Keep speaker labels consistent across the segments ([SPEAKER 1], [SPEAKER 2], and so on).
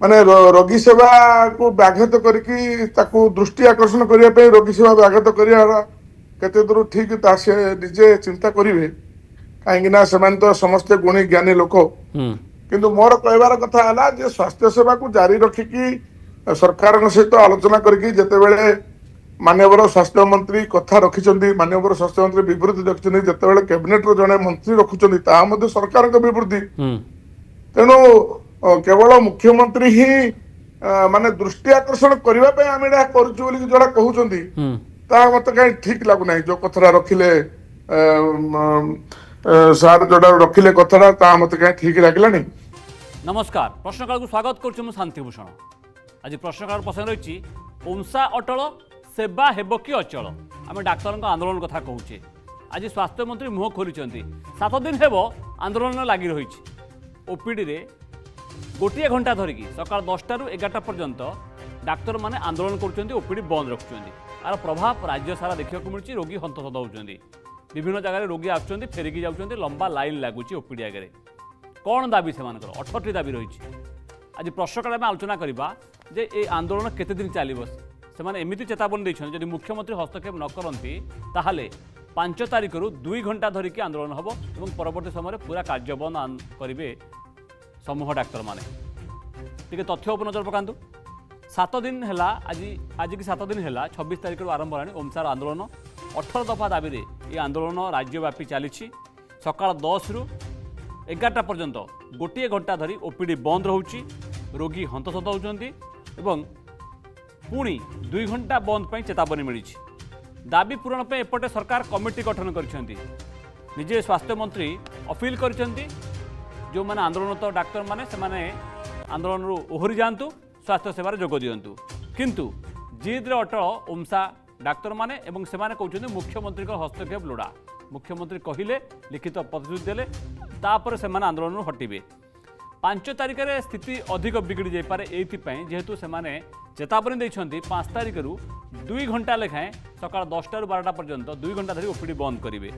[SPEAKER 1] ମାନେ ରୋଗୀ ସେବା କୁ ବ୍ୟାଘାତ କରିକି ତାକୁ ଦୃଷ୍ଟି ଆକର୍ଷଣ କରିବା ପାଇଁ ରୋଗୀ ସେବା ବ୍ୟାଘାତ କରିବାର କେତେ ଦୂର ଠିକ ତା ସେ ନିଜେ ଚିନ୍ତା କରିବେ। କାହିଁକି ନା ସେମାନେ ତ ସମସ୍ତେ ଗୁଣୀ ଜ୍ଞାନୀ ଲୋକ।
[SPEAKER 2] ହୁଁ
[SPEAKER 1] କିନ୍ତୁ ମୋର କହିବାର କଥା ହେଲା ଯେ ସ୍ୱାସ୍ଥ୍ୟ ସେବାକୁ ଜାରି ରଖିକି ସରକାରଙ୍କ ସହିତ ଆଲୋଚନା କରିକି ଯେତେବେଳେ ମାନ୍ୟବର ସ୍ୱାସ୍ଥ୍ୟ ମନ୍ତ୍ରୀ କଥା ରଖିଛନ୍ତି, ମାନ୍ୟବର ସ୍ୱାସ୍ଥ୍ୟ ମନ୍ତ୍ରୀ ବିବୃତ୍ତି ରଖିଛନ୍ତି, ଯେତେବେଳେ କ୍ୟାବିନେଟ ର ଜଣେ ମନ୍ତ୍ରୀ ରଖୁଛନ୍ତି ତାହା ମଧ୍ୟ ସରକାରଙ୍କ ବିବୃତ୍ତି।
[SPEAKER 2] ହୁଁ
[SPEAKER 1] ତେଣୁ କେବଳ ମୁଖ୍ୟମନ୍ତ୍ରୀ ହିଁ ମାନେ ଦୃଷ୍ଟି ଆକର୍ଷଣ କରିବା ପାଇଁ ଆମେ ଏହା କରୁଛୁ ବୋଲି ଯୋଉଟା କହୁଛନ୍ତି
[SPEAKER 2] ହୁଁ
[SPEAKER 1] ତାହା ମତେ କାହିଁ ଠିକ ଲାଗୁନାହିଁ। ଯୋଉ କଥାଟା ରଖିଲେ ସାର୍ ଯୋଉଟା ରଖିଲେ କଥାଟା ତାହା ମତେ କାହିଁ ଠିକ ଲାଗିଲାନି।
[SPEAKER 2] नमस्कार प्रश्नकाल को स्वागत करुँ शांतिभूषण। आज प्रश्नकाल प्रसंग रही ओमसा अटल सेवा हेब कि अचल आम डाक्तर आंदोलन कथा कहूचे। आज स्वास्थ्य मंत्री मुह खोली 7 दिन हेब आंदोलन लगी रही ओपीडी रे गोटे घंटा धरिकी सकाल 10टा ରୁ 11टा पर्यंत डाक्तर माने आंदोलन कर ओपीडी बंद रखुच्च। यार प्रभाव राज्य सारा देखा मिली रोगी हंतसत होती विभिन्न जगह रोगी आसुच्च फेरिकी जाऊँच लंबा लाइन लगुच ओपीडी आगे कौन दाबी से 18टी दाबी रही। आज प्रश्नकाल में आलोचना करवा जे ये आंदोलन केते दिन चलो से एमती चेतावनी देते जदि मुख्यमंत्री हस्तक्षेप न करती ताहले 5 तारिख रु 2 घंटा धरिकी आंदोलन हम और परवर्ती समय पूरा कार्यबंद करेंगे समूह डाक्तर माने। टे तथ्य उपर नजर पकातु 7 दिन है आज की 7 दिन है 26 तारिख रु आरंभ है ओमसार आंदोलन 18 दफा दाबी ये आंदोलन राज्यव्यापी चली सकाल 10 ରୁ 11टा पर्यंत गोटे घंटा धरी ओपीडी बंद रोची रोगी हंतसत होती पुणी 2 घंटा बंद पर चेतावनी मिली। दाबी पूरण पर एपटे सरकार कमिटी गठन करजे स्वास्थ्य मंत्री अपील कर जो मैंने आंदोलनरत डाक्तर मैंने से आंदोलन ओहरी जातु स्वास्थ्य सेवार जोग दिंतु किंतु जिद्रे अटल ओमसा डाक्तर मैंने कहते मुख्यमंत्री हस्तक्षेप लोड़ा। मुख्यमंत्री कहले लिखित प्रतिश्रुति देले तापर से आंदोलन हटिबे। 5 तारिख में स्थिति अधिक बिगड़ी जापे जेहेतु से चेतावनी देते 5 तारिख रु 2 घंटा लेखाएं सकाल 10टा ରୁ 12टा पर्यंत 2 घंटा धरी ओपीडी बंद करेंगे।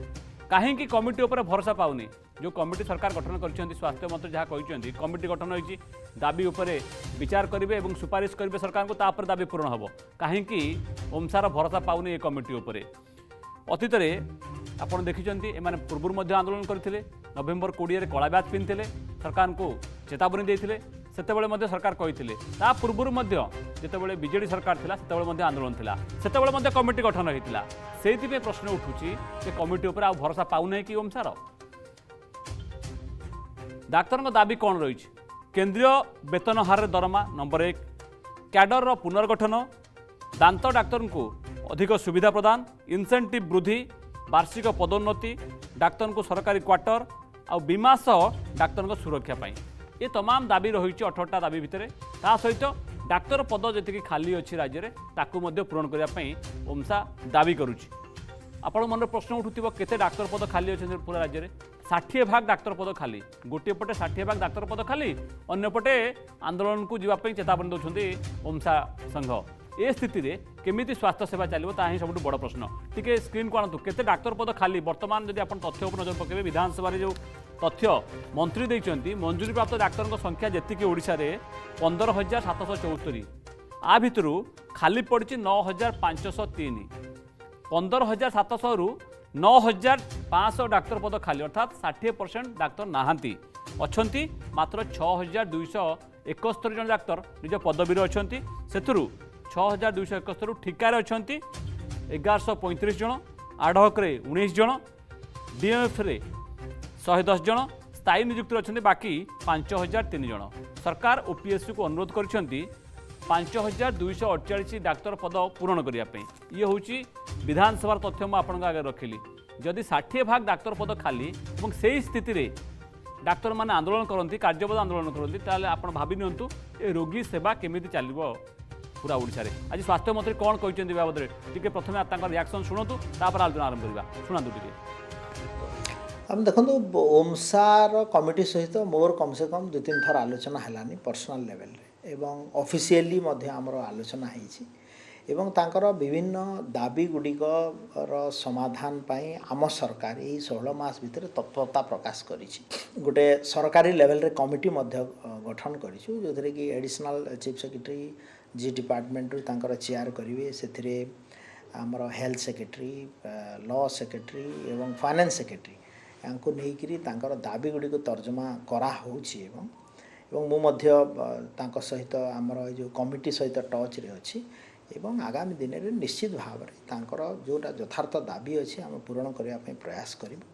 [SPEAKER 2] कहीं कमिटी उपर भरोसा पाऊनी जो कमिटी सरकार गठन कर स्वास्थ्य मंत्री जहाँ कहते कमिटी गठन होती दाबी उपर विचार करेंगे और सुपारिश करेंगे सरकार को तापर दाबी पूरण हम कहीं ओमसार भरोसा पाऊनी ये कमिटी उपर। अतीत आपड़ देखिंट एम पूर्व आंदोलन करते नवेम्बर 20 कला ब्याज पिंधे सरकार को चेतावनी देते से सरकार कहते पूर्व जिते बीजेडी सरकार थी से आंदोलन थिला से कमिटी गठन होता से प्रश्न उठूँ कमिटी उपर आ भरोसा पाऊना कि ओमसार डाक्तर दाबी कौन रही। केंद्रीय वेतन हार दरमा नंबर 1 क्याडर पुनर्गठन दांत डाक्तर को अधिक सुविधा प्रदान इनसेंटिव वृद्धि वार्षिक पदोन्नति डाक्तर को सरकारी क्वार्टर आ बीमा सह डाक्तर सुरक्षा पाई ये तमाम दाबी रही 18टा दाबी भितर ता सहित डाक्तर पद जी खाली अच्छी राज्य में ताकू पूरण करने ओमसा दाबी करुच्ची। आपण मन प्रश्न उठुव केते डाक्तर पद खाली अच्छे पूरा राज्य में 60% डाक्तर पद खाली गोटे पटे 60% डाक्तर पद खाली अन्यपटे आंदोलन को जीवाई चेतावनी दौरान ओमसा संघ ए स्थिति रे केमिति स्वास्थ्य सेवा चलो ता ही सब बड़ प्रश्न। टिके स्क्रीन को आणतु केते डाक्तर पद खाली वर्तमान जदि आप तथ्य उपर नजर पकेबे विधानसभा जो तथ्य मंत्री देइचंती मंजूरी प्राप्त डाक्तर संख्या जी ओडिशा रे 15,774 आ भितरु खाली पड़ी 9,503 15,700 रु 9,500 डाक्तर पद खाली अर्थात 60% डाक्तर नाहांती अच्छंती मात्र 6,271 जन डाक्तर निज पदवी अच्छा से 6,271 ठिकार अच्छा 1,135 जन आडहक 19 जन डीएमएफ रे 110 जन स्थायी नियुक्ति अच्छा बाकी 5,003 जन। सरकार ओपीएससी को अनुरोध कर 5,248 डाक्तर पद पूरण करने ये हूँ विधानसभा तथ्य मुझे आगे रखिली जदि 60% डाक्तर पद खाली और से स्थिति रे डाक्तर माने आंदोलन करती कार्यबद आंदोलन करती ताले आपण भाभी नियंतु ए रोगी सेवा केमिति चलिबो पूरा ओडिशा रे। आज स्वास्थ्य मंत्री कौन कहते बाबद टिके प्रथम रिएक्शन शुणु तापर आलोचना आरंभ करवा शुणु टिके।
[SPEAKER 3] हम देखो ओमसार कमिटी सहित मोर कम से कम 2-3 थर आलोचना है पर्सनल लेवल रे एवं ऑफिशियली आमर आलोचना है ଏବଂ ତାଙ୍କର ବିଭିନ୍ନ ଦାବି ଗୁଡ଼ିକର ସମାଧାନ ପାଇଁ ଆମ ସରକାର ଏହି 16 ମାସ ଭିତରେ ତତ୍ପରତା ପ୍ରକାଶ କରିଛି। ଗୋଟେ ସରକାରୀ ଲେଭେଲରେ କମିଟି ମଧ୍ୟ ଗଠନ କରିଛୁ, ଯେଉଁଥିରେ କି ଏଡ଼ିସନାଲ ଚିଫ୍ ସେକ୍ରେଟାରୀ ଜି ଡିପାର୍ଟମେଣ୍ଟରୁ ତାଙ୍କର ଚେୟାର କରିବେ। ସେଥିରେ ଆମର ହେଲ୍ଥ ସେକ୍ରେଟାରୀ, ଲ ସେକ୍ରେଟାରୀ ଏବଂ ଫାଇନାନ୍ସ ସେକ୍ରେଟାରୀ ୟାଙ୍କୁ ନେଇକରି ତାଙ୍କର ଦାବି ଗୁଡ଼ିକୁ ତର୍ଜମା କରାହେଉଛି ଏବଂ ମୁଁ ମଧ୍ୟ ତାଙ୍କ ସହିତ ଆମର ଏ ଯେଉଁ କମିଟି ସହିତ ଟଚ୍ରେ ଅଛି ଏବଂ ଆଗାମୀ ଦିନରେ ନିଶ୍ଚିତ ଭାବରେ ତାଙ୍କର ଯେଉଁଟା ଯଥାର୍ଥ ଦାବି ଅଛି ଆମେ ପୂରଣ କରିବା ପାଇଁ ପ୍ରୟାସ କରିବୁ।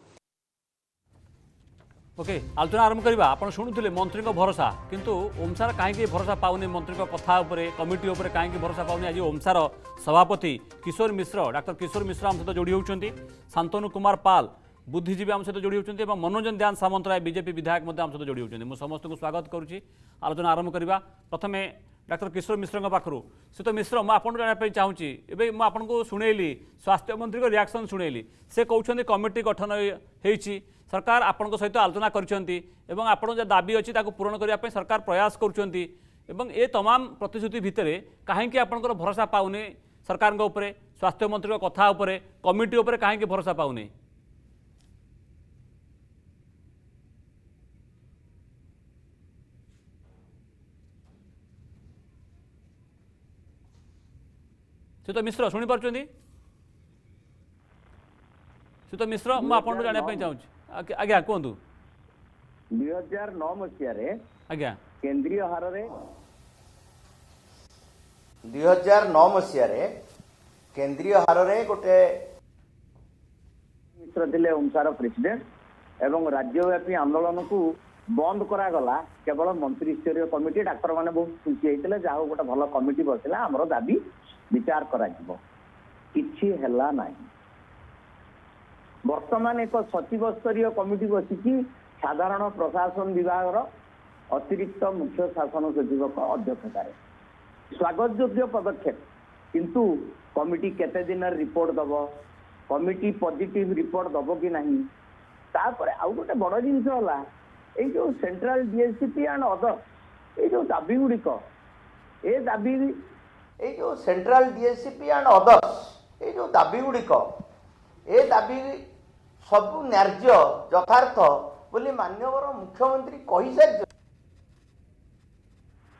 [SPEAKER 2] ओके आलोचना आरंभ करवा आपण शुणुले मंत्री भरोसा किंतु ओमसार कहीं भरोसा पाऊनी मंत्री कथा कमिटी उपर कहीं भरोसा पाऊनी आज ओमसार सभापति किशोर मिश्र डॉक्टर किशोर मिश्र आम सहित जोड़ी होती शांतनु कुमार पाल बुद्धिजीवी आम सहित जोड़ी होती मनोरंजन ध्यान सामंतराय बीजेपी विधायक आम सहित जोड़ी होती समस्त को स्वागत करुच्ची आलोचना आरंभ करवा प्रथम डॉक्टर किशोर मिश्र पाखु श्रीत मिश्र मुझे आपको जानवाई चाहूँगी एवं मुझे शुणेली स्वास्थ्य मंत्री को रिएक्शन शुणेली से कहते कमिटी गठन होती सरकार आपण सहित आलोचना करछंती एवं आपण जो दाबी अच्छी पूरण करने सरकार प्रयास करुँच तमाम प्रतिश्रुति भितर कहीं आपंकर भरोसा पाऊनी सरकार उपरे स्वास्थ्य मंत्री कथा उपरे कमिटी उपरे कहीं भरोसा पाऊनी श्रीत मिश्र शुणी पार्टी श्रीत मिश्र मुझे आपको जानवाई चाहूँगी आज्ञा कहतु
[SPEAKER 4] 2009 मसीह
[SPEAKER 2] आज्ञा
[SPEAKER 4] केंद्रीय हार 2009 मसीह केंद्रीय हार गोटे मिश्र थे ओमसार प्रेसिडेंट एवं राज्यव्यापी आंदोलन को बंद करागला केवल मंत्री स्तरीय कमिटी डाक्तर मैंने बहुत खुशी होते जहाँ गोटे भल कमिटी बसला आमर दाबी विचार करा किछि हेला नहीं वर्तमान एक सचिव स्तरीय कमिटी बसिकी साधारण प्रशासन विभाग अतिरिक्त मुख्य शासन सचिव अध्यक्षता स्वागत योग्य पदक्षेप किंतु कमिटी केते दिन रिपोर्ट दब कमिटी पॉजिटिव रिपोर्ट दब कि नहीं तापर आउ गोटे बड़ जिनस होला ए जो सेंट्रल डीएससीपी एंड अदर ए जो दाबी गुड़िक ए दाबी ए जो सेंट्रल डीएससीपी एंड अदर्स ए जो दाबी गुड़िक ए दाबी सब न्याय्य यथार्थ बोली माननीय मुख्यमंत्री कही सारी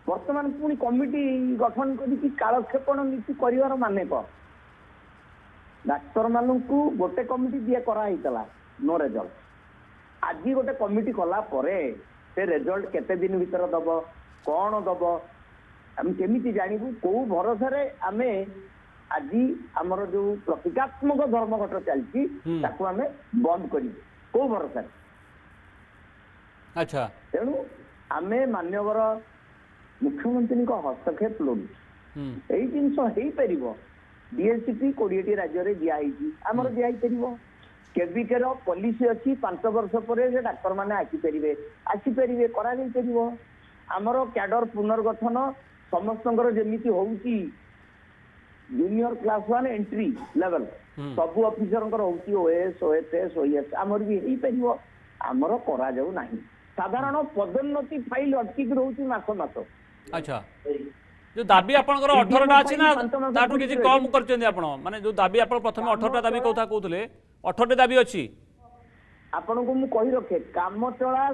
[SPEAKER 4] वर्तमान पुणी कमिटी गठन करके कालक्षेपण नीति कर माने डाक्तर मानू गोटे कमिटी दिए कराइला नो रिजल्ट आज गोटे कमिटी कला परे से रिजल्ट केते दिन भीतर दब कौन दब आम केमिति जानबू कौ भरोसा आम आज आमर जो प्रतीकात्मक धर्मघट चलती आम बंद कर कौ भरोसा
[SPEAKER 2] अच्छा
[SPEAKER 4] तेणु आम मान्यवर मुख्यमंत्री हस्तक्षेप लोड़ू यही जिनस हो पार डीएससीपी 20टी राज्य में दिखाई आमर दिखाई केविके पॉलिसी अच्छी 5 वर्ष पर डाक्तर मैंने आसीपारे कर आमर कैडर पुनर्गठन समस्त जमी होती जूनियर क्लास 1 एंट्री लेवल सबू ऑफिसर ओएस ओएफएस ओएस आमर भी हो पार आमर करा जाऊ नहीं साधारण पदोन्नति फाइल अटकिक रोची मास मास
[SPEAKER 2] अच्छा जो दाबी आपनकर 18टा अछि ना ताटू किछि कम करचेंदी आपण माने जो दाबी आपण प्रथम 18टा दाबी कोथा कहउतले 18टा दाबी अछि
[SPEAKER 4] आपण को मु कहि रखे कामचला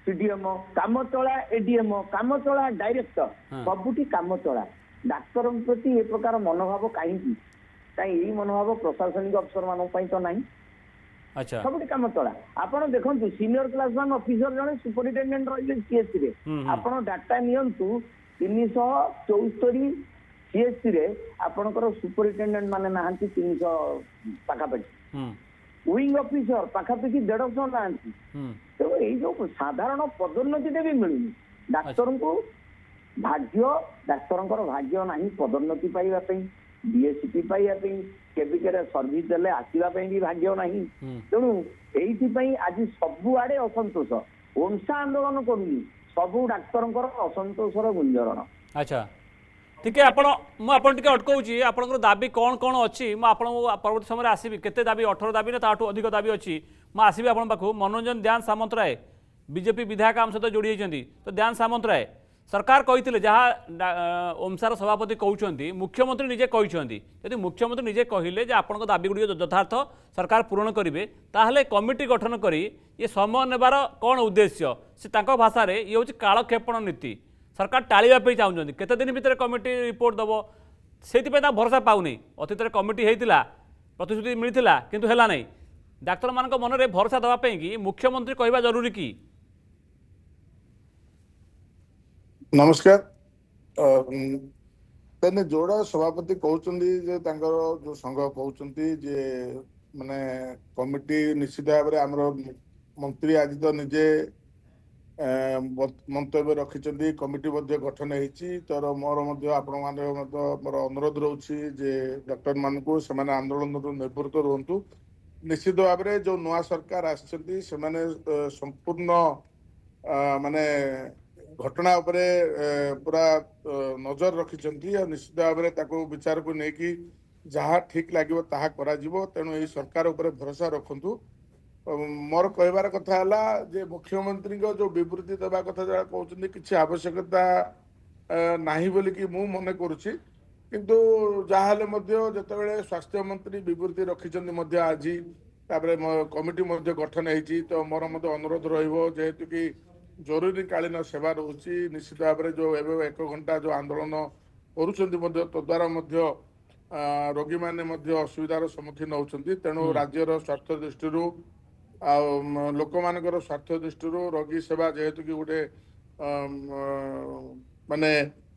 [SPEAKER 4] सीडीएम कामचला एडीएम कामचला डायरेक्टर सबुटी कामचला डाक्तर प्रति ए प्रकार मनोभाव कहीं यही मनोभाव प्रशासनिक अफसर मान तो नहीं
[SPEAKER 2] अच्छा
[SPEAKER 4] सबुटी कामचला आपण देखंतु सीनियर क्लास 1 ऑफिसर जने सुपरिटेंडेंट रहिले सीएससी रे आपण डाटा नियंतु 374 सीएससी रे आपणकर सुपरिटेंडेंट माने नाहंती 300 पाखापाखि विंग ऑफिसर पाखापाखि 150 नाहंती तो ये जो साधारण पदोन्नति भी मिलुनी डाक्तर को भाग्य डाक्तर भाग्य नहीं पदोन्नति पाइबा डीएससीपी पाइबा केविके सर्विस देले आसीबा भी भाग्य नहीं तेणु यही आज सबुआड़े असंतोष ओमसा आंदोलन करूनी सबू डाक्तर असंतोषर गुंजरण
[SPEAKER 2] अच्छा ठीक है आपण टिके अटकाउची आपनकर दाबी कौन कौन अच्छी परवर्ती समय आसबि केते दाबी 18 दाबी ना ताठू अधिक दाबी अच्छी मैं आसबि आपण पाखु मनोरंजन ध्यान सामंतराय बीजेपी विधायक आम सहित जोड़ी होती तो ध्यान सामंतराय सरकार कही जहाँ ओमसार सभापति कहते मुख्यमंत्री निजे कहते यदि मुख्यमंत्री निजे कहले आपण दाबी गुड़िक यथार्थ सरकार पूरण करेंगे ताहले कमिटी गठन करी ये समय नेबार कौन उद्देश्य से भाषा ये हूँ कालक्षेपण नीति सरकार टाँगे चाहते केते दिन भितर कमिटी रिपोर्ट दब से भरोसा पाऊनी अतीत कमिटी होता प्रतिश्रुति मिलता किंतु है नहीं डाक्तर मान मन में भरोसा देवाई कि मुख्यमंत्री कहवा जरूरी कि
[SPEAKER 1] नमस्कार तेने जोड़ा सभापति कहते जो संघ कहते जे माने कमिटी निश्चित भाव में आमर मंत्री आज तो निजे मंतव्य रखिंट कमिटी गठन होती तर मोर मोर अनुरोध रोचे जे डॉक्टर मान को आंदोलन नेतृत्व रुहतु निश्चित भाव में जो नुआ सरकार आसछंती संपूर्ण माने घटना उपरे पूरा नजर रखिंट निश्चित भाव में विचार को लेकिन जहाँ ठीक लगे ताहा करा जीवो तेणु यही सरकार उपरे भरोसा रखु मोर कहबार कथा है जे मुख्यमंत्री को जो विवृत्ति देवा कथा जरा कहते किसी आवश्यकता नहीं बोली कि मु मन करुच्ची किंतु जहाँ जिते स्वास्थ्य मंत्री विवृत्ति रखिंट आज कमिटी गठन होती तो मोर अनुरोध रहेतु कि जरूरी कालीन सेवा रोचे निश्चित भाव में जो एवं 1 घंटा जो आंदोलन करुँच तद्वारा रोगी मैंने असुविधार सम्मुखीन होती तेणु राज्यर स्वार्थ दृष्टि लोक मान स्वार्थ दृष्टि रोगी सेवा जेहेतु कि गोटे माने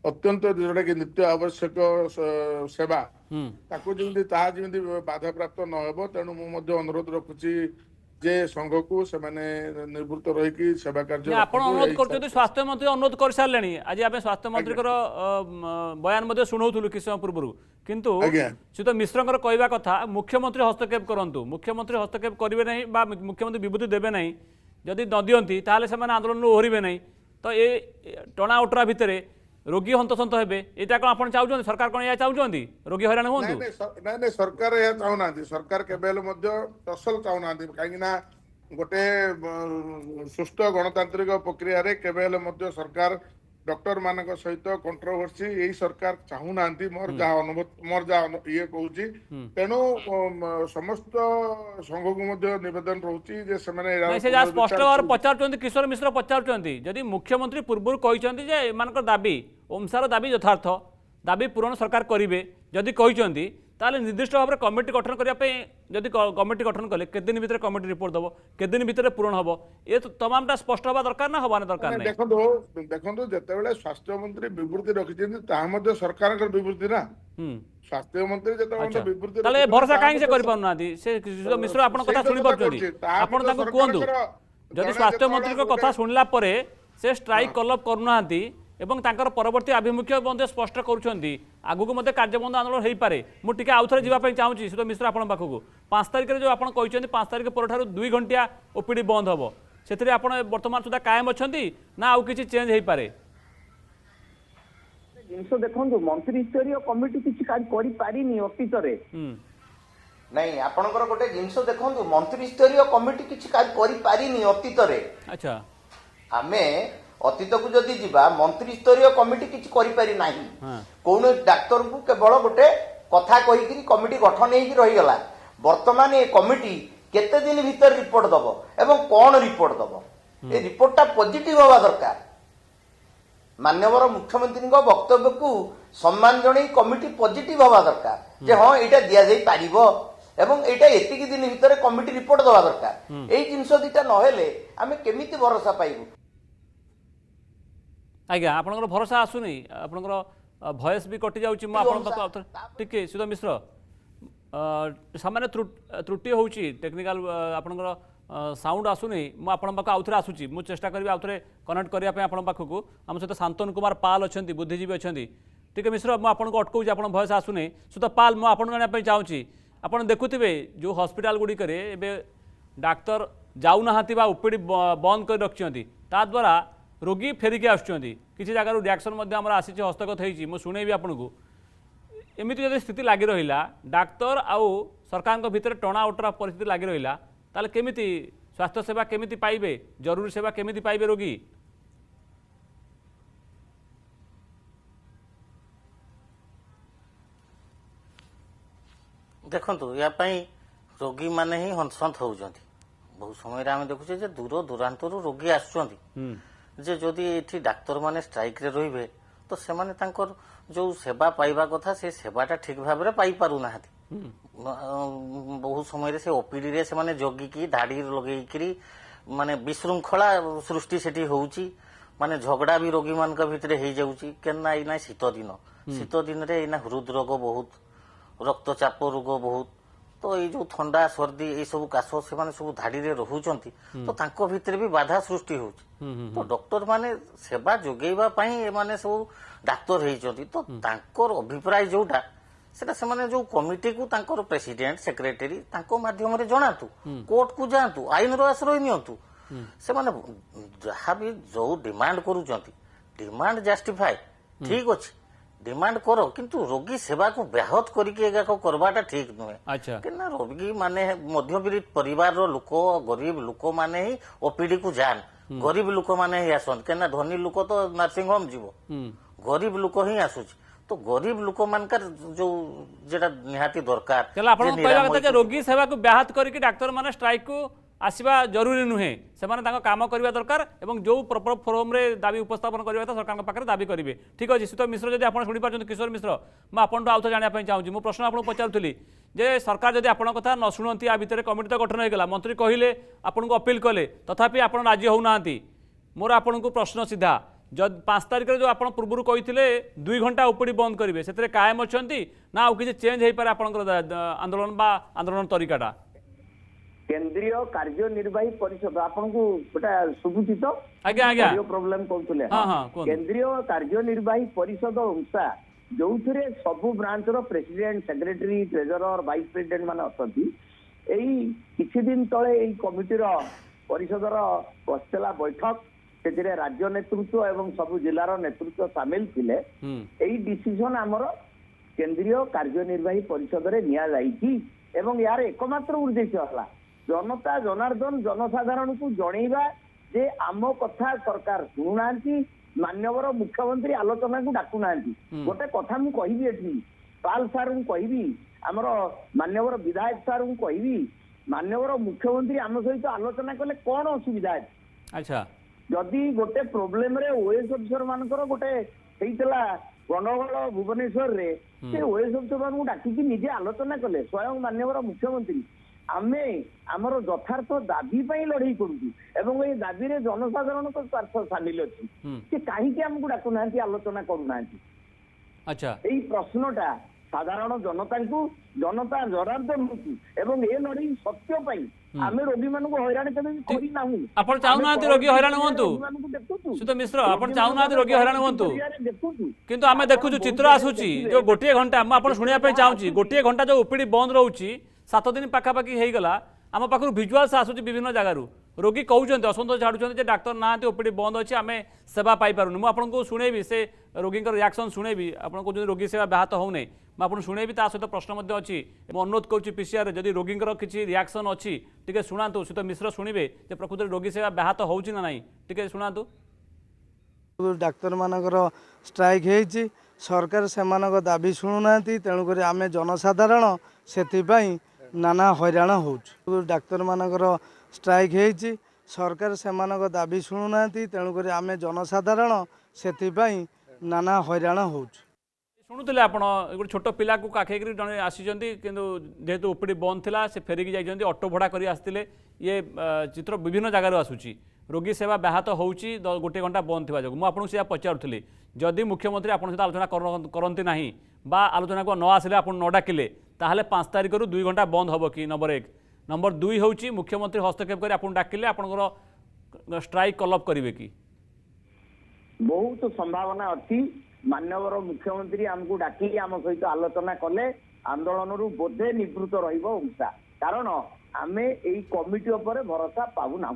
[SPEAKER 1] अत्यंत जोटा कि नित्य आवश्यक सेवा ताकू जमी बाधा प्राप्त न हो तेणु मुझे अनुरोध रखुची जे संघ को से निवृत्त रही सेवा कार्य
[SPEAKER 2] आप अनुरोध कर स्वास्थ्य मंत्री अनुरोध कर सारे आज आम स्वास्थ्य मंत्री बयान शुणाऊलु किस समय पूर्व किंतु श्रीत मिश्र कहवा कथा मुख्यमंत्री हस्तक्षेप करूँ मुख्यमंत्री हस्तक्षेप करेंगे नहीं मुख्यमंत्री विभूति देवे नहीं जदि न दियंती ताहले से आंदोलन ओहरिबे नहीं तो ये टणा उटरा भितर रोगी हंतसंत हे यहाँ कौन आप चाहते सरकार कौन या चाहते रोगी हैरान हूँ
[SPEAKER 1] नहीं सरकार यह चाहूना सरकार केवल टसल चाहूना कहीं गोटे सुस्थ गणतांत्रिक प्रक्रिया केवल सरकार डॉक्टर मान सहित कंट्रोवर्सी यही सरकार चाहूना मोर जहाँ अनुभूति मोर जहाँ ये कहूँ तेणु समस्त संघ को निवेदन रोचे
[SPEAKER 2] स्पष्ट भाव पचार किशोर मिश्र पचार जदि मुख्यमंत्री पूर्व कहते दाबी ओमसार दाबी यथार्थ दाबी पूरण सरकार करेंगे जदि कहते ताले निर्दिष्ट भाव में कमिटी गठन करने जदि कमिटी गठन कले के दिन भितर कमिटी रिपोर्ट दब के दिन भितर पूरण हम ये तमामटा स्पष्ट हवा दरकार ना हवा दरकार
[SPEAKER 1] देखो जिते स्वास्थ्य मंत्री विवृत्ति रखिंट सरकार विवृत्ति ना स्वास्थ्य मंत्री जो विवृत्ति
[SPEAKER 2] भरोसा कहीं से कर मिश्र आप कथा शुणी पार्टी कहतु जदि स्वास्थ्य मंत्री कथा शुणला से स्ट्राइक कलअप करूना एवं तांकर परवर्ती आभिमुख्य स्पष्ट करुँच आगु को कार्यबंद आंदोलन हो पारे मुझे आउ थे जावाई चाहूँगी श्रीत मिश्र आप पाखक 5 तारिख जो आप 5 तारिख पर 2 घंटिया ओपीडी बंद हम से बर्तमान सुधा कायम अच्छा ना आउ कि चेंज हो पारे
[SPEAKER 4] जिनस देखो मंत्री स्तरीय कमिटी किसी पारिनी अतीत
[SPEAKER 5] नहीं आपनकर गोटे जिनस देखो मंत्री स्तरीय कमिटी किसी पारिनी अतीत
[SPEAKER 2] अच्छा
[SPEAKER 5] आमे अतीत को जदि जीवा मंत्री स्तरीय कमिटी किसी करि नाही कौन डाक्तर को केवल गोटे कथा कही कमिटी गठन हो रहीगला वर्तमान ये कमिटी केते दिन भीतर रिपोर्ट दब एवं कौन रिपोर्ट दब ये रिपोर्टटा पॉजिटिव हवा दरकार माननीय मुख्यमंत्री वक्तव्य को सम्मान जन कमिटी पॉजिटिव हवा दरकार जे हाँ यहाँ दि जाई पारिबो एवं एटा एतिकी दिन भीतर कमिटी रिपोर्ट दवा दरकार एई जिंस दिटा नहेले आमे केमिति भरोसा पाइबु
[SPEAKER 2] आज्ञा आपनकर भरोसा आसुनी आपनकर भॉइस भी कटि जाउची म आपन पाक टिके सुधा मिश्र सामान्य त्रुटि होउची टेक्निकल आपनकर साउंड आसुनी म आपन पाक आउथरे आसुची मु चेष्टा करबी आउथरे कनेक्ट करिया पे आपन पाखकु हम सहित शांतनु कुमार पाल अछंती बुद्धिजीवी अछंती टिके मिश्र म आपन को अटकौची आपन भॉइस आसुनी सुधा पाल म आपन जानिया पे चाहूची आपन देखुथिबे जो हॉस्पिटल गुडी करे एबे डाक्टर जाउ नाहांती बा ओपीडी बंद कर रखियंती ता द्वारा रोगी फेरिकी आसुचंती किसी जगार रिएक्शन मध्य आमर आसी हस्तगत होती मुझे शुणेबी आपन को एमती जब स्थिति लगी रहा डाक्तर आउ सरकार भितर टणा उटरा परिस्थिति लगी रहा ताले केमिति स्वास्थ्य सेवा केमिति पाइबे जरूरी सेवा केमिति पाइबे रोगी
[SPEAKER 6] देखंतु या पई रोगी माने ही हंसंत होउजंती बहुत समय आम देखुचे जे दूर दूरांतरू रोगी आसुचंती जे जदि एठी डाक्तर माने स्ट्राइक रे रहिबे तो सेमाने तांकर जो सेवा पाइबा कथा से सेवाटा ठीक भाव में पाई पारु नाहांती बहुत समय से ओपीडी रे से माने जगिकी धाड़ी लगेइकरी माने विशृंखला सृष्टि सेठी होउची माने झगड़ा भी रोगी मान भितर हो जाऊँगी केना एना शीत दिन रे एना हृदरोग बहुत रक्तचाप रोग बहुत तो ये जो ठंडा सर्दी ये सब काश से माने सब धाड़ी रे रहुचंती तो तांको भितर भी बाधा सृष्टि होउची तो डॉक्टर माने सेवा जोगेबा पई माने सब डाक्तर हेइचंती तो तांकर अभिप्राय जोटा सेटा से माने जो कमिटी को तांकर प्रेसिडेंट सेक्रेटरी तांको माध्यम रे जणातु कोर्ट को जातु आईन रो आश्रय नियंतु से माने जहाँ भी जो डिमांड करूचंती डिमांड जस्टिफाई ठीक अच्छे डिमांड करो किंतु रोगी सेवा को ब्याहत करके करवाटा ठीक नुहे
[SPEAKER 2] अच्छा
[SPEAKER 6] कि रोगी माने मध्यबित्त परिवार लोक गरीब लोक माने ही ओपीडी को जान गरीब लोक माने ही आसंत केना धनी लोक तो नर्सिंग होम जीव गरीब लोक ही आसुची तो गरीब लोक मानकर जो जेटा निहाती दरकार
[SPEAKER 2] चलो आपण कहबा कथा जे रोगी सेवा को ब्याहत करके डाक्टर माने स्ट्राइक को आसवा जरूरी नुहे से काम करवा दरकार एवं जो प्रॉपर फोरम रे दाबी उपस्थापन करवा था सरकार पाखे दाबी करेंगे ठीक अच्छे शीत मिश्र जब आप शुणी किशोर मिश्र मुझे आपको आउ जानापी चाहूँगी मो प्रश्न आपको पचारूली जे सरकार जब आपण कथा न शुणती आ भितर कमिटी तो गठन होगा मंत्री कहले आपको अपील कले तथापि आप राजी होना मोर आपन को प्रश्न सीधा जब 5 तारिख जो आप पूर्व कहते 2 घंटा ओपीडी बंद करेंगे से कायम अच्छा ना आउ कि चेंज हो पारे आंदोलन बा आंदोलन तरीकाटा
[SPEAKER 4] केंद्रीय कार्यनिर्वाही परिषद आपको गोटा शुभुची तो
[SPEAKER 2] आज्ञा आज्ञा
[SPEAKER 4] प्रोब्लेम कहते केंद्रीय कार्यनिर्वाही परिषद उषा जो सबु ब्रांच रो president secretary treasurer vice president मान अच्छा किछि दिन तले कमिटी परिषद बसला बैठक से राज्य नेतृत्व एवं सबु जिलार नेतृत्व सामिल थिले एई डिसीजन आमर केंद्रीय कार्यनिर्वाही परिषद रे निया जाईची एवं यार एकमात्र उद्देश्य हला जनता जनार्दन जनसाधारण को जनइबा जे आम कथा सरकार शुणुना मान्यवर मुख्यमंत्री आलोचना को डाकुना गोटे कथा मु कहबी एठी पाल सार को कहबी आमर मान्यवर विधायक सार को कहबी मान्यवर मुख्यमंत्री आम सहित आलोचना कले कौन असुविधा है
[SPEAKER 2] अच्छा
[SPEAKER 4] जदि गोटे प्रोब्लेम रे ओएस अफिसर मानकर गोटे हेइतला गणगोल भुवनेश्वर रे से ओएस अफिसर मान डाकिकी निजे आलोचना कले स्वयं मान्यवर मुख्यमंत्री आमे आमर यथार्थ दाबी पाई लड़ाई करूँ एवं ये दाबी रे जनसाधारण को स्वार्थ सामिल अच्छी से कहीं आमको डाकुना आलोचना करूना
[SPEAKER 2] अच्छा
[SPEAKER 4] यही प्रश्नटा साधारण जनता को जनता जनार्दन एवं ए लड़ाई सत्य पाई आमे रोगी मान को हैरान करी नाहु
[SPEAKER 2] आपण चाहुना रोगी हैरान होंतु शीत मिश्र आपण चाहुना रोगी हैरान होंतु किंतु आमे देखु चित्र आसुची जो गोटे घंटा म आपण सुनिया पे चाहूची गोटे घंटा जो ओपीडी बंद रहउची 7 दिन पाखापाखि हो गला आम पाखु भिजुआल्स आसूँ विभिन्न जगार रोगी कहते असंतोष झाड़ुं डाक्तर ना ओपीडी बंद अच्छे आम सेवा पाइपारूनी मुझे आपको शुणेबी से रोगी रिएक्शन शुणेबी आप रोगी सेवा ब्याहत होना मुझे शुणेबी ता सहित प्रश्न अच्छी अनुरोध करुँच पीसीआर जदि रोगी किसी रिएक्शन अच्छी टे शुणु शीत मिश्र शुणे प्रकृत रोगी सेवा ब्याहत होना ना टे शुणु
[SPEAKER 7] डाक्तर मानकर स्ट्राइक होती सरकार से दाबी शुणुना तेणुक आम जनसाधारण से नाना हैरान हो डाक्तर मानकर स्ट्राइक होती सरकार से दाबी शुणुना तेणुक आम जनसाधारण से नाना हैरान हो
[SPEAKER 2] शुणुले आप गोटे छोट पिला को काखेक जड़े आसी जेहेतु ओपीडी बंद थी से फेरिकी जाइए ऑटो भड़ा कर आसते ये चित्र विभिन्न जगार आसूची रोगी सेवा ब्याहत होउची गोटे घंटा बंद थी जो मुझे पचारूली जदि मुख्यमंत्री आप सहित आलोचना करती ना बा आलोचना को न आसिले आप न डाकिले ताहले 5 तारिख 2 घंटा बंद हम कि नंबर 2 हूँ मुख्यमंत्री हस्तक्षेप कर आप डाकिले आपंकर स्ट्राइक कलअप करेंगे कि
[SPEAKER 4] बहुत संभावना अच्छी मान्यवर मुख्यमंत्री आमको डाकी आम सहित आलोचना कले आंदोलन रु बोधे निवृत्त रहा कारण आमे एई कमिटी उपर भरोसा पाऊना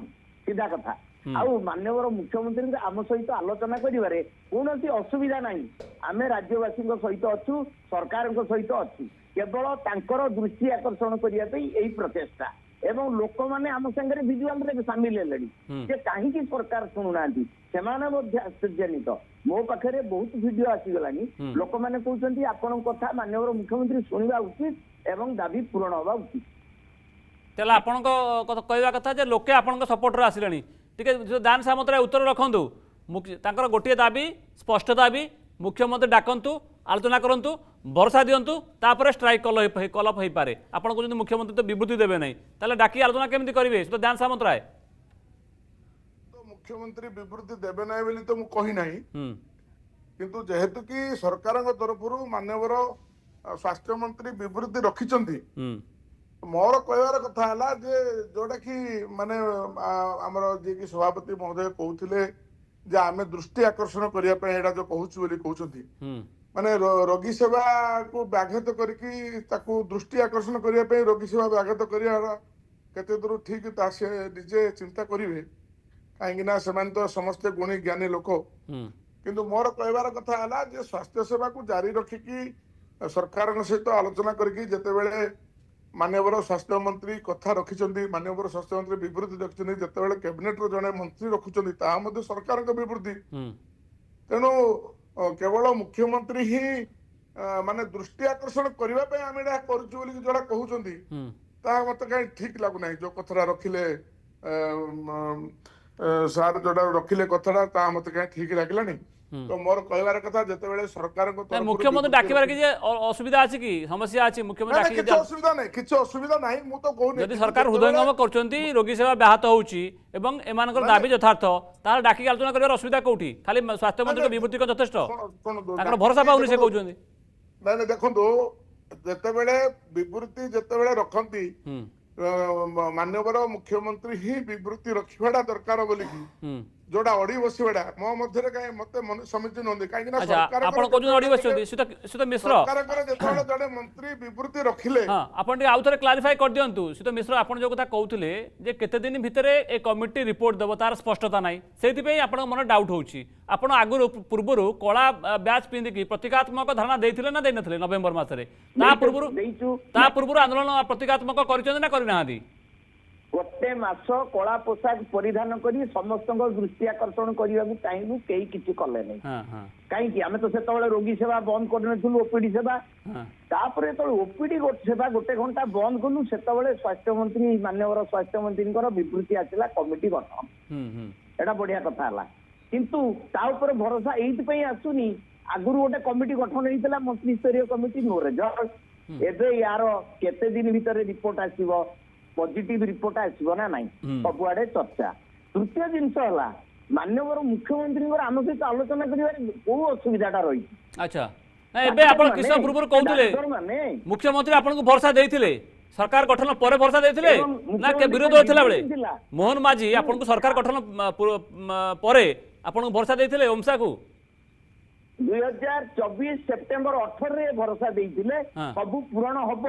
[SPEAKER 4] सीधा कथा आउ मान्यवर मुख्यमंत्री आम सहित आलोचना करिवारे कौनसी असुविधा नहीं आमे राज्यवासी सहित अच्छु सरकार सहित अच्छु केवल तांकर दृष्टि आकर्षण करने प्रचेषा ଏବଂ ଲୋକମାନେ ଆମ ସାଙ୍ଗରେ ଭିଜୁଆଲରେ ସାମିଲ ହେଲେଣି ଯେ କାହିଁକି ସରକାର ଶୁଣୁନାହାନ୍ତି ସେମାନେ ମଧ୍ୟ ଆଶ୍ଚର୍ଯ୍ୟାନ୍ୱିତ। ମୋ ପାଖରେ ବହୁତ ଭିଡିଓ ଆସିଗଲାଣି, ଲୋକମାନେ କହୁଛନ୍ତି ଆପଣଙ୍କ କଥା ମାନ୍ୟବର ମୁଖ୍ୟମନ୍ତ୍ରୀ ଶୁଣିବା ଉଚିତ ଏବଂ ଦାବି ପୂରଣ ହେବା ଉଚିତ।
[SPEAKER 2] ତାହେଲେ ଆପଣଙ୍କ କହିବା କଥା ଯେ ଲୋକେ ଆପଣଙ୍କ ସପୋର୍ଟରେ ଆସିଲେଣି। ଟିକେ ଦାନ ସାମନ୍ତରାୟ ଉତ୍ତର ରଖନ୍ତୁ। ତାଙ୍କର ଗୋଟିଏ ଦାବି, ସ୍ପଷ୍ଟ ଦାବି, ମୁଖ୍ୟମନ୍ତ୍ରୀ ଡାକନ୍ତୁ, ଆଲୋଚନା କରନ୍ତୁ, ଭରସା ଦିଅନ୍ତୁ, ତାପରେ ଷ୍ଟ୍ରାଇକ୍ କଲଅପ୍ ହେଇପାରେ। ଆପଣ କହୁଛନ୍ତି ମୁଖ୍ୟମନ୍ତ୍ରୀ ତ ବିବୃତ୍ତି ଦେବେ ନାହିଁ, ତାହେଲେ ଡାକି ଆଲୋଚନା କେମିତି କରିବେ? ସେ ତ ଦାନ ସାମନ୍ତରାୟ।
[SPEAKER 1] ମୁଖ୍ୟମନ୍ତ୍ରୀ ବିବୃତ୍ତି ଦେବେ ନାହିଁ ବୋଲି ତ ମୁଁ କହି ନାହିଁ, କିନ୍ତୁ ଯେହେତୁ କି ସରକାରଙ୍କ ତରଫରୁ ମାନ୍ୟବର ସ୍ୱାସ୍ଥ୍ୟ ମନ୍ତ୍ରୀ ବିବୃତ୍ତି ରଖିଛନ୍ତି, ମୋର କହିବାର କଥା ହେଲା ଯେ ଯୋଉଟା କି ମାନେ ଆମର ଯିଏକି ସଭାପତି ମହୋଦୟ କହୁଥିଲେ ଯେ ଆମେ ଦୃଷ୍ଟି ଆକର୍ଷଣ କରିବା ପାଇଁ ଏଇଟା ଯୋଉ କହୁଛୁ ବୋଲି କହୁଛନ୍ତି, ମାନେ ରୋଗୀ ସେବାକୁ ବ୍ୟାଘାତ କରିକି ତାକୁ ଦୃଷ୍ଟି ଆକର୍ଷଣ କରିବା ପାଇଁ ରୋଗୀ ସେବା ବ୍ୟାଘାତ କରିବା କେତେ ଦୂର ଠିକ ତା ସେ ନିଜେ ଚିନ୍ତା କରିବେ, କାହିଁକି ନା ସେମାନେ ତ ସମସ୍ତେ ଗୁଣୀ ଜ୍ଞାନୀ ଲୋକ। କିନ୍ତୁ ମୋର କହିବାର କଥା ହେଲା ଯେ ସ୍ୱାସ୍ଥ୍ୟ ସେବାକୁ ଜାରି ରଖିକି ସରକାରଙ୍କ ସହିତ ଆଲୋଚନା କରିକି ଯେତେବେଳେ ମାନ୍ୟବର ସ୍ୱାସ୍ଥ୍ୟ ମନ୍ତ୍ରୀ କଥା ରଖିଛନ୍ତି, ମାନ୍ୟବର ସ୍ୱାସ୍ଥ୍ୟ ମନ୍ତ୍ରୀ ବିବୃତ୍ତି ରଖିଛନ୍ତି, ଯେତେବେଳେ କ୍ୟାବିନେଟର ଜଣେ ମନ୍ତ୍ରୀ ରଖୁଛନ୍ତି ତାହା ମଧ୍ୟ ସରକାରଙ୍କ ବିବୃତ୍ତି। ତେଣୁ କେବଳ ମୁଖ୍ୟମନ୍ତ୍ରୀ ହିଁ ମାନେ ଦୃଷ୍ଟି ଆକର୍ଷଣ କରିବା ପାଇଁ ଆମେ ଏଇଟା କରୁଛୁ ବୋଲି ଯୋଉଟା କହୁଛନ୍ତି ତାହା ମତେ କାହିଁ ଠିକ ଲାଗୁନାହିଁ। ଯୋଉ କଥାଟା ରଖିଲେ ସାର୍ ଯୋଉଟା ରଖିଲେ କଥାଟା ତାହା ମତେ କାହିଁ ଠିକ ଲାଗିଲାନି। ତ ମୋର କହିବାର କଥା ଯେତେବେଳେ ସରକାରଙ୍କ
[SPEAKER 2] ମୁଖ୍ୟମନ୍ତ୍ରୀ ଡାକିବାର କିଛି ଅସୁବିଧା ଅଛି କି, ସମସ୍ୟା ଅଛି? ମୁଖ୍ୟମନ୍ତ୍ରୀ
[SPEAKER 1] କିଛି ଅସୁବିଧା ନାହିଁ, କିଛି ଅସୁବିଧା ନାହିଁ। ମୁଁ ତ କହୁନି
[SPEAKER 2] ଯଦି ସରକାର ହୃଦୟଙ୍ଗମ କରୁଛନ୍ତି, ରୋଗୀ ସେବା ବ୍ୟାହତ ହଉଛି ଏବଂ ଏମାନଙ୍କର ଦାବି ଯଥାର୍ଥ, ତାହେଲେ ଡାକିକି ଆଲୋଚନା କରିବାର ଅସୁବିଧା କୋଉଠି? ଖାଲି ସ୍ୱାସ୍ଥ୍ୟମନ୍ତ୍ରୀଙ୍କ ବିବୃତ୍ତି ଯଥେଷ୍ଟ? ତାଙ୍କର ଭରସା ପାଉନି ସେ କହୁଛନ୍ତି।
[SPEAKER 1] ନାଇଁ ନାଇଁ ଦେଖନ୍ତୁ, ଯେତେବେଳେ ବିବୃତ୍ତି ଯେତେବେଳେ ରଖନ୍ତି ମାନ୍ୟବର ମୁଖ୍ୟମନ୍ତ୍ରୀ ହିଁ ବିବୃତ୍ତି ରଖିବାଟା ଦରକାର ବୋଲିକି ଯୋଉଟା ଅଡି ବସିବାଟା ମୋ ମଧ୍ୟରେ କାହିଁ ମତେ ସମିତି ନୁହନ୍ତି, କାହିଁକି ନା
[SPEAKER 2] ଆପଣ କହୁଛନ୍ତି ଅଡି ବସିଛନ୍ତି ଶୀତ ମିଶ୍ର
[SPEAKER 1] ସରକାରଙ୍କର ଯେତେବେଳେ ଜଣେ ମନ୍ତ୍ରୀ ବିବୃତ୍ତି ରଖିଲେ।
[SPEAKER 2] ଆପଣ ଟିକେ ଆଉ ଥରେ କ୍ଲାରିଫାଏ କରିଦିଅନ୍ତୁ ଶୀତ ମିଶ୍ର, ଆପଣ ଯୋଉ କଥା କହୁଥିଲେ ଯେ କେତେ ଦିନ ଭିତରେ ଏ କମିଟି ରିପୋର୍ଟ ଦେବ ତାର ସ୍ପଷ୍ଟତା ନାହିଁ, ସେଇଥିପାଇଁ ଆପଣଙ୍କ ମନରେ ଡାଉଟ୍ ହଉଛି। ଆପଣ ଆଗରୁ ପୂର୍ବରୁ କଳା ବ୍ୟାଚ୍ ପିନ୍ଧିକି ପ୍ରତୀକାତ୍ମକ ଧାରଣା ଦେଇଥିଲେ ନା ଦେଇନଥିଲେ ନଭେମ୍ବର ମାସରେ? ତା ପୂର୍ବରୁ ଆନ୍ଦୋଳନ ପ୍ରତୀକାତ୍ମକ କରିଛନ୍ତି ନା କରିନାହାନ୍ତି?
[SPEAKER 4] ଗୋଟେ ମାସ କଳା ପୋଷାକ ପରିଧାନ କରି ସମସ୍ତଙ୍କ ଦୃଷ୍ଟି ଆକର୍ଷଣ କରିବାକୁ ଚାହିଁବୁ, କେହି କିଛି କଲେ ନାହିଁ। କାହିଁକି? ଆମେ ତ ସେତେବେଳେ ରୋଗୀ ସେବା ବନ୍ଦ କରିନଥିଲୁ, ଓପିଡି ସେବା। ତାପରେ ଯେତେବେଳେ ଓପିଡି ସେବା ଗୋଟେ ଘଣ୍ଟା ବନ୍ଦ କଲୁ, ସେତେବେଳେ ସ୍ୱାସ୍ଥ୍ୟମନ୍ତ୍ରୀ ମାନ୍ୟବର ସ୍ୱାସ୍ଥ୍ୟମନ୍ତ୍ରୀଙ୍କର ବିବୃତ୍ତି ଆସିଲା କମିଟି ଗଠନ। ଏଇଟା ବଢିଆ କଥା ହେଲା, କିନ୍ତୁ ତା ଉପରେ ଭରସା ଏଇଥିପାଇଁ ଆସୁନି। ଆଗରୁ ଗୋଟେ କମିଟି ଗଠନ ହେଇଥିଲା, ମନ୍ତ୍ରୀ ସ୍ତରୀୟ କମିଟି, ନୋ ରେଜଲ୍ଟ। ଏବେ ୟାର କେତେ ଦିନ ଭିତରେ ରିପୋର୍ଟ ଆସିବ, ପଜିଟିଭ ରିପୋର୍ଟ ଆସିବ ନା ନାଇଁ, ସବୁଆଡେ ଚର୍ଚ୍ଚା। ତୃତୀୟ ଜିନିଷ ହେଲା ମାନ୍ୟବର ମୁଖ୍ୟମନ୍ତ୍ରୀଙ୍କର ଆମ ସହିତ ଆଲୋଚନା କରିବାରେ କୋଉ ଅସୁବିଧାଟା ରହିଛି?
[SPEAKER 2] ଆଚ୍ଛା, ଏବେ ଆପଣ କିଛି ପୂର୍ବରୁ କହୁଥିଲେ ମୁଖ୍ୟମନ୍ତ୍ରୀ ଆପଣଙ୍କୁ ଭରସା ଦେଇଥିଲେ, ସରକାର ଗଠନ ପରେ ଭରସା ଦେଇଥିଲେ ନା ବିରୋଧ ହୋଇଥିଲା ବେଳେ? ମୋହନ ମାଝୀ ଆପଣଙ୍କୁ ସରକାର ଗଠନ ପରେ ଆପଣଙ୍କୁ ଭରସା ଦେଇଥିଲେ ଓମସାକୁ?
[SPEAKER 4] 2024 ସେପ୍ଟେମ୍ବର 18ରେ ଭରସା ଦେଇଥିଲେ ସବୁ ପୂରଣ ହବ,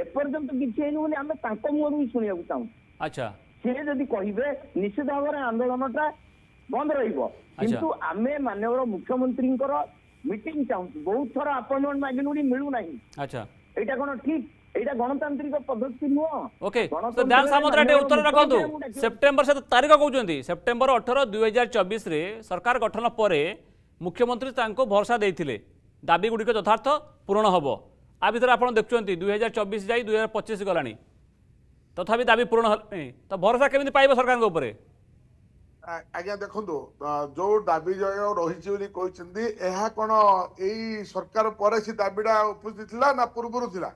[SPEAKER 4] ଏପର୍ଯ୍ୟନ୍ତ କିଛି ହେଇନି ବୋଲି ଆମେ ତାଙ୍କ ମୁହଁରୁ ହିଁ ଶୁଣିବାକୁ ଚାହୁଁ।
[SPEAKER 2] ଆଚ୍ଛା,
[SPEAKER 4] ସିଏ ଯଦି କହିବେ ନିଶ୍ଚିତ ଭାବରେ ଆନ୍ଦୋଳନଟା ବନ୍ଦ ରହିବ, କିନ୍ତୁ ଆମେ ମାନ୍ୟବର ମୁଖ୍ୟମନ୍ତ୍ରୀଙ୍କର ମିଟିଂ ଚାହୁଁଛୁ। ବହୁତ ଥର ଆପଏଣ୍ଟମେଣ୍ଟ ମାଗିଲୁଣି, ମିଳୁନାହିଁ।
[SPEAKER 2] ଆଚ୍ଛା,
[SPEAKER 4] ଏଇଟା କଣ ଠିକ? ଏଇଟା ଗଣତାନ୍ତ୍ରିକ ପଦ୍ଧତି ନୁହଁ।
[SPEAKER 2] ଓକେ, ଦାନ ସାମନ୍ତରାୟ ଟିକେ ଉତ୍ତର ରଖନ୍ତୁ। ସେପ୍ଟେମ୍ବର ସେ ତାରିଖ କହୁଛନ୍ତି ସେପ୍ଟେମ୍ବର 18, 2024ରେ ସରକାର ଗଠନ ପରେ ମୁଖ୍ୟମନ୍ତ୍ରୀ ତାଙ୍କୁ ଭରସା ଦେଇଥିଲେ ଦାବି ଗୁଡ଼ିକ ଯଥାର୍ଥ ପୂରଣ ହେବ। ଆ ଭିତରେ ଆପଣ ଦେଖୁଛନ୍ତି 2024 ଯାଇ 2025 ଗଲାଣି, ତଥାପି ଦାବି ପୂରଣ ହେଲାନି, ତ ଭରସା କେମିତି ପାଇବ ସରକାରଙ୍କ ଉପରେ?
[SPEAKER 1] ଆଜ୍ଞା ଦେଖନ୍ତୁ, ଯୋଉ ଦାବି ରହିଛି ବୋଲି କହିଛନ୍ତି, ଏହା କଣ ଏଇ ସରକାର ପରେ ସେ ଦାବିଟା ଉପସ୍ଥିତ ଥିଲା ନା ପୂର୍ବରୁ ଥିଲା?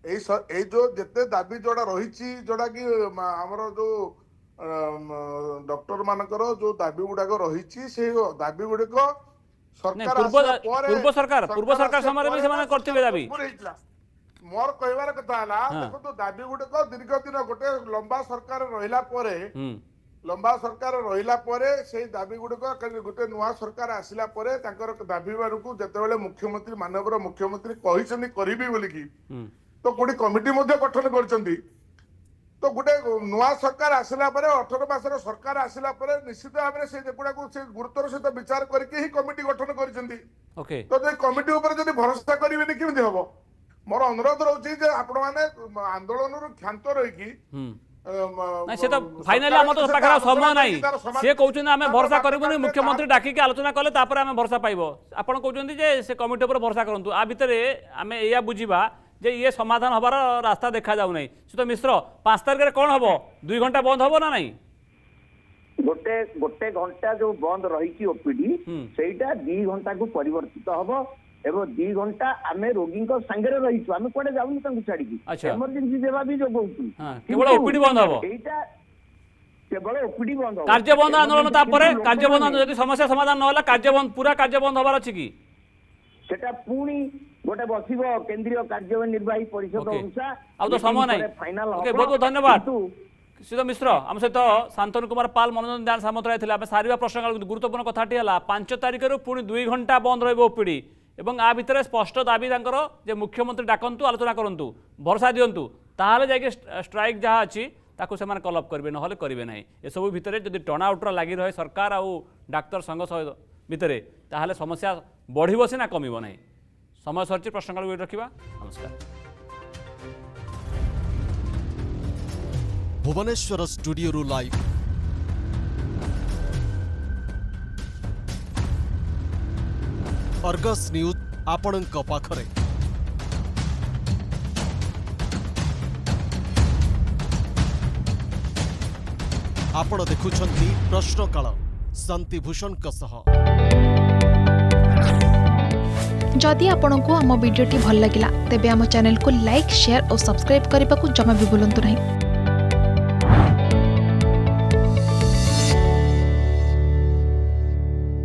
[SPEAKER 1] ଏଇ ଯୋଉ ଯେତେ ଦାବି ଯୋଉଟା ରହିଛି, ଯୋଉଟା କି ଆମର ଯୋଉ ଡକ୍ଟର ମାନଙ୍କର ଯୋଉ ଦାବି ଗୁଡାକ ରହିଛି, ସେଇ ଦାବି ଗୁଡିକ ସରକାର
[SPEAKER 2] ପୂର୍ବ ସରକାର ସମୟରେ ବି ସେମାନେ କରିଥିଲେ ଦାବି।
[SPEAKER 1] ମୋର କହିବାର କଥା ହେଲା, ଦେଖନ୍ତୁ ଦାବି ଗୁଡିକ ଦୀର୍ଘ ଦିନ ଗୋଟେ ଲମ୍ବା ସରକାର ରହିଲା ପରେ ସେଇ ଦାବି ଗୁଡିକ ଗୋଟେ ନୂଆ ସରକାର ଆସିଲା ପରେ ତାଙ୍କର ଦାବି ମାନଙ୍କୁ ଯେତେବେଳେ ମୁଖ୍ୟମନ୍ତ୍ରୀ ମାନ୍ୟବର ମୁଖ୍ୟମନ୍ତ୍ରୀ କହିଛନ୍ତି କରିବି ବୋଲିକି, ତ ଗୋଟେ କମିଟି ମଧ୍ୟ ଗଠନ କରିଛନ୍ତି। ତ ଗୋଟେ ନୂଆ ସରକାର ଆସିଲା ପରେ 18 ମାସର ସରକାର ଆସିଲା ପରେ ନିଶ୍ଚିତ ଭାବରେ ସେ ଯେଗୁଡାକୁ ସେ ଗୁରୁତ୍ୱର ସହିତ ବିଚାର କରିକି ହିଁ କମିଟି ଗଠନ କରିଛନ୍ତି। ତ ଯଦି କମିଟି ଉପରେ ଯଦି ଭରସା କରିବେନି କେମିତି ହବ? ମୋର ଅନୁରୋଧ ରହୁଛି ଯେ ଆପଣ ମାନେ ଆନ୍ଦୋଳନରୁ କ୍ଷାନ୍ତ ରହିକି
[SPEAKER 2] ନାଇଁ ସେ ତ ଫାଇନାଲି ଆମର ତ ପାଖରେ ଆଉ ସମୟ ନାହିଁ ସିଏ କହୁଛନ୍ତି ଆମେ ଭରସା କରିବୁନି ମୁଖ୍ୟମନ୍ତ୍ରୀ ଡାକିକି ଆଲୋଚନା କଲେ ତାପରେ ଆମେ ଭରସା ପାଇବ ଆପଣ କହୁଛନ୍ତି ଯେ ସେ କମିଟି ଉପରେ ଭରସା କରନ୍ତୁ ଆ ଭିତରେ ଆମେ ଏଇଆ ବୁଝିବା ଯେ ଇଏ ସମାଧାନ ହବାର ରାସ୍ତା ଦେଖାଯାଉ ନାହିଁ ସୁତ ମିଶ୍ର 5 ତାରିଖରେ କ'ଣ ହବ 2 ଘଣ୍ଟା ବନ୍ଦ ହବ ନା ନାହିଁ
[SPEAKER 4] ଗୋଟେ ଘଣ୍ଟା ଯୋଉ ବନ୍ଦ ରହିଛି ଓପିଡି ସେଇଟା 2 ଘଣ୍ଟାକୁ ପରିବର୍ତ୍ତିତ ହବ ଏବଂ 2 ଘଣ୍ଟା ଆମେ ରୋଗୀଙ୍କ ସାଙ୍ଗରେ ରହିଛୁ ଆମେ କୁଆଡେ ଯାଉନି ତାଙ୍କୁ ଛାଡିକି ଏମର୍ଜେନ୍ସି ସେବା ବି ଯୋଗଉଛୁ
[SPEAKER 2] କେବଳ ଓପିଡି ବନ୍ଦ ହବ
[SPEAKER 4] ଏଇଟା କେବଳ ଓପିଡି ବନ୍ଦ ହବ
[SPEAKER 2] କାର୍ଯ୍ୟ ବନ୍ଦ ଆନ୍ଦୋଳନ ତାପରେ କାର୍ଯ୍ୟ ବନ୍ଦ ଯଦି ସମସ୍ୟା ସମାଧାନ ନ ହେଲା କାର୍ଯ୍ୟ ବନ୍ଦ ପୁରା କାର୍ଯ୍ୟ ବନ୍ଦ ହବାର ଅଛି କି
[SPEAKER 4] সেটা পুনি গোটে বসিব কেন্দ্রীয় কার্যনির্বাহী পরিষদ অনুসার
[SPEAKER 2] ଆଉ ତ ସମୟ ନାହିଁ ଓକେ ବହୁତ ବହୁତ ଧନ୍ୟବାଦ ସିଦ୍ଧ ମିଶ୍ର ଆମ ସହିତ ଶାନ୍ତନୁ କୁମାର ପାଲ ମନୋରଞ୍ଜନ ଦାସ ସାମନ୍ତରାୟ ଥିଲେ ଆମେ ସାରିବା ପ୍ରଶ୍ନକାଳ ଗୁରୁତ୍ୱପୂର୍ଣ୍ଣ କଥାଟି ହେଲା 5 ତାରିଖରୁ ପୁଣି 2 ଘଣ୍ଟା ବନ୍ଦ ରହିବ ଓପିଡି ଏବଂ ଆ ଭିତରେ ସ୍ପଷ୍ଟ ଦାବି ତାଙ୍କର ଯେ ମୁଖ୍ୟମନ୍ତ୍ରୀ ଡାକନ୍ତୁ ଆଲୋଚନା କରନ୍ତୁ ଭରସା ଦିଅନ୍ତୁ ତାହେଲେ ଯାଇକି ଷ୍ଟ୍ରାଇକ୍ ଯାହା ଅଛି ତାକୁ ସେମାନେ କଲ୍ ଅପ୍ କରିବେ ନହେଲେ କରିବେ ନାହିଁ ଏସବୁ ଭିତରେ ଯଦି ଟର୍ଣ୍ଣଆଉଟ୍ର ଲାଗି ରହେ ସରକାର ଆଉ ଡାକ୍ତର ସଂଘ ଭିତରେ ତାହେଲେ ସମସ୍ୟା ବଢ଼ିବ ସିନା କମିବ ନାହିଁ ସମୟ ସରିଛି ପ୍ରଶ୍ନକାଳ ରଖିବା ନମସ୍କାର
[SPEAKER 8] Bhubaneswar studio live Argus news आपणक पाखरे आपण देखुछंती प्रश्नकाल शांतिभूषण सह
[SPEAKER 9] जदि आपंक आम भिडी भल लगा तेब आम चैनल को लाइक शेयर और सब्सक्राइब करने को जमा भी भूलु नहीं।